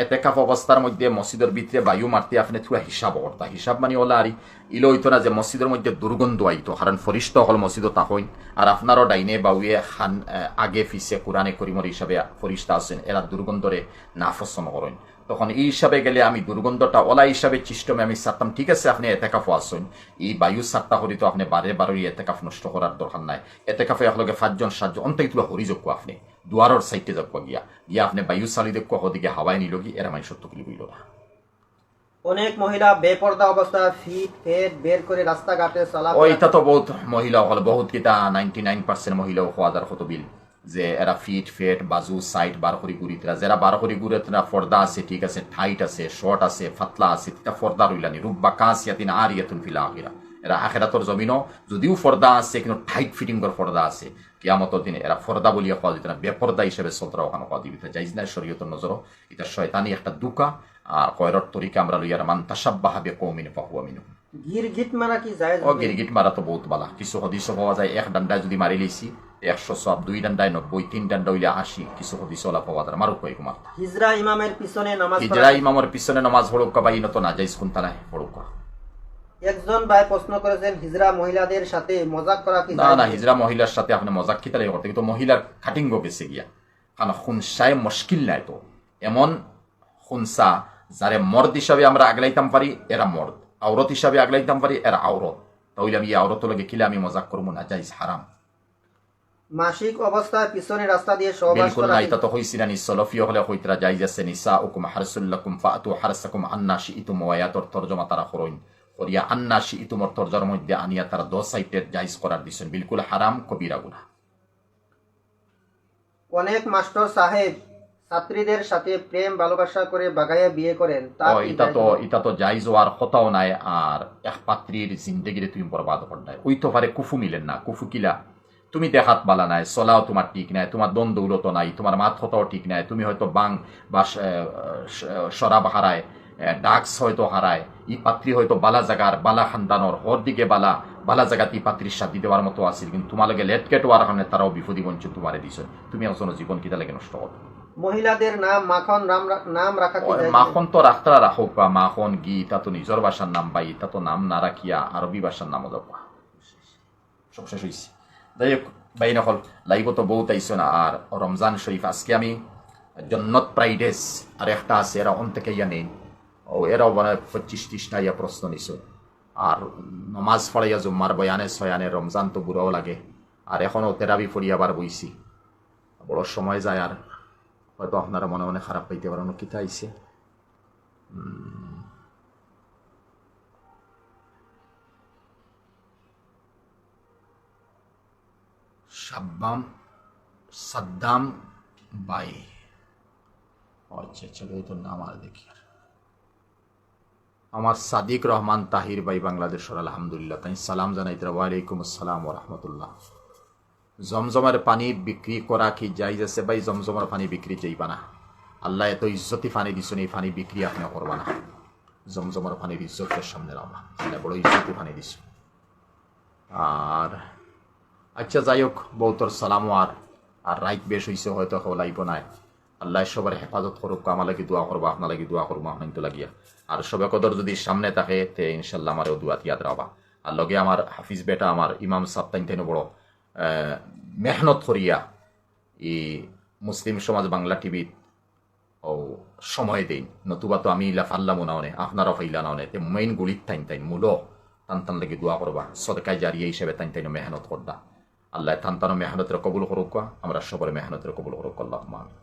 এতেকাফ অবস্থার মধ্যে মসজিদের ভিতরে বায়ু মারতে আপনি থুয়া হিসাব করতা হিসাব মানে ওলা আর ইলো হইতো না যে মসজিদের মধ্যে দুর্গন্ধ আইতো কারণ ফরিস্ত হল মসজিদ তাহইন আর আপনারও ডাইনে বাউয়ে খান আগে ফিসে কোরআনে করিমর হিসাবে ফরিস্তা আছেন এরা দুর্গন্ধরে নাফসন করেন তখন এই হিসাবে গেলে আমি দুর্গন্ধটা ওলা হিসাবে চিষ্টমে আমি সারতাম ঠিক আছে আপনি এতেকাফ আসেন এই বায়ু সারটা করি তো আপনি বারে বারে এতেকাফ নষ্ট করার দরকার নাই এতেকাফে একলগে 5 জন 7 জন অন্তত হরি যোগ আপনি দুয়ারর সাইডে যাক গিয়া আপনি বায়ু চালি দেখো ওদিকে হাওয়ায় নিল কি এরা মানে সত্য কিলি বইল না। অনেক মহিলা বেপর্দা অবস্থা ফিট ফেট বের করে রাস্তাঘাটে চলা ওইটা তো বহুত মহিলা হল বহুত কিতা 99% মহিলা হওয়াদার কত বিল যে এরা ফিট ফেট বাজু সাইড বার করি গুড়িতরা যারা বার করি গুড়িতরা ফর্দা আছে ঠিক আছে টাইট আছে শর্ট আছে ফাতলা আছে তা ফর্দা রইলানি রুব্বা কাসিয়াতিন আরিয়াতুন ফিল আখিরা এরা আখিরাতর জমিনও যদিও ফর্দা আছে কিন্তু টাইট ফিটিংয়ের ফর্দা আছে কিয়ামতের দিনে এরা ফর্দা বলিয়া খাওয়া দিত না বেপর্দা হিসেবে সতরা ওখানে খাওয়া দিবি যাইজ না শরীয়তের নজরও এটা শয়তানি একটা দুকা আর কয়রর তরিকা আমরা লইয়ার মান তাসাব্বাহা বিকওমিন ফাহুয়া মিনহুম। গিরগিট মারা কি জায়েজ? ও গিরগিট মারা তো বহুত বালা কিছু হদিস পাওয়া যায় এক ডান্ডায় যদি মারি লইছি 100 সব 2 ডান্ডায় 90 3 ডান্ডা হইলে 80 কিছু হদিস ওলা পাওয়া যায় মারুক কই কুমার হিজরা ইমামের পিছনে নামাজ হিজরা ইমামের পিছনে নামাজ পড়ুক কা বাইন তো না যাইজ কোনটা নাই পড়ুক। একজন ভাই প্রশ্ন করেছেন হিজরা মহিলাদের সাথে মজাক করা কি না না হিজরা মহিলার সাথে আপনি মজাক কি তাই করতে কিন্তু মহিলার কাটিং গো গেছে গিয়া কারণ খুনসায় মুশকিল নাই তো এমন খুনসা যারে মর্দ হিসাবে আমরা আগলাইতাম পারি এরা মর্দ আওরত হিসাবে আগলাইতাম পারি এরা আওরত তাহলে আমি আওরত লগে কিলে আমি মজাক করবো না যাইজ হারাম। মাসিক অবস্থায় পিছনে রাস্তা দিয়ে সহবাস করা এটা তো হইছে না নিসলফি হলে হইতরা যাইজ আছে নিসাউকুম হারসুল্লাকুম ফাতু হারসাকুম আন্না শিইতুম ওয়ায়াতর তরজমা তারা করেন করিয়া আন্না শিইতুমর তরজমার মধ্যে আনিয়া তারা 10 সাইটের জায়েজ করার দিছেন বিলকুল হারাম কবিরা গুনাহ। অনেক মাস্টার সাহেব ছাত্রীদের সাথে প্রেম ভালোবাসা করে বাগাইয়া বিয়ে করেন এটা তো জায়েজ হওয়ার কথাও নাই আর এক পাত্রীর জিন্দেগিরে তুমি বরবাদ করলাই ওই তো পারে কুফু মিলেন না কুফু কিলা তুমি দেখাত বালা নাই চলাও তোমার ঠিক নাই তোমার দন দৌলত নাই তোমার মাত কথাও ঠিক নাই তুমি হয়তো বাং বা শরাব হারায় ডাক্স হয়তো হারায় ই পাত্রী হয়তো বালা জাগার বালা খানদানোর হর দিকে বালা বালা জায়গাতে ই পাত্রীর সাথে দেওয়ার মতো আছিল কিন্তু তোমাকে লেটকেট হওয়ার কারণে তারাও বিপদী বঞ্চিত তোমারে দিছ তুমি আসলে জীবন কিতা লাগে নষ্ট করো। মহিলাদের নাম মাখন নাম রাখা কি যায়? মাখন তো রাখতা রাখো বা মাখন গি তা তো নিজের ভাষার নাম পাই তা তো নাম না রাখিয়া আরবি ভাষার নামও যাবা সব শেষ হয়েছে। যাই হোক বাই নকল লাইভ তো বহুত আইসো না আর রমজান শরীফ আজকে আমি জন্নত প্রাইডেস আর একটা আছে এরা অন থেকে ইয়া নেই ও এরাও মানে 25-30টা ইয়া প্রশ্ন নিছ আর নমাজ পড়াইয়া জুম্মার বয়ানে সয়ানে রমজান তো বুড়াও লাগে আর এখনও তেরাবি পড়িয়া আবার বইছি বড় সময় যায় আর হয়তো আপনারা মনে মনে খারাপ পাইতে পারেন কিতা আইছে সাদ্দাম বাই আচ্ছা চলো এই তো নাম আর দেখি আমার সাদিক রহমান তাহির ভাই বাংলাদেশের আলহামদুলিল্লাহ তাই সালাম জানাইতে ওয়ালাইকুম আসসালাম ওয়া রাহমাতুল্লাহ। জমজমের পানি বিক্রি করা কি জায়েজ আছে? ভাই জমজমের পানি বিক্রি যাইবা না আল্লাহ এত ইজ্জতি পানি দিছেন এই পানি বিক্রি আপনি করবা না জমজমের পানির ইজ্জতের সামনে রাখবা আল্লাহ বড় ইজ্জতি পানি দিছ। আর আচ্ছা যাই হোক বহুতর সালাম আর রাইট বেশ হইছে হয়তো লাইব নাই আল্লাহ সবার হেফাজত করুক আমার লাগি দোয়া করবো আপনার লাগি দোয়া করবো আপনার তো লাগিয়া আর সবে কদর যদি সামনে থাকে তে ইনশাল্লাহ আমারও দোয়াত ইয়াদ রাখবা আর লগে আমার হাফিজ বেটা আমার ইমাম সাহেব তাইন বড় মেহনত করিয়া এই মুসলিম সমাজ বাংলা টিভিত ও সময় দেই নতুবা তো আমি ইলা ফাল্লামো না অনে আপনারাও ফাইলা না অনে তে মেইন গুলিত তাইন মূল টান লাগি দোয়া করবা সদকায় জারিয়া হিসেবে তাইন মেহনত করবা আল্লাহ টান মেহনতের কবুল করুক আমরা সবার মেহনতের কবুল করুক আল্লাহুম্মা আমিন।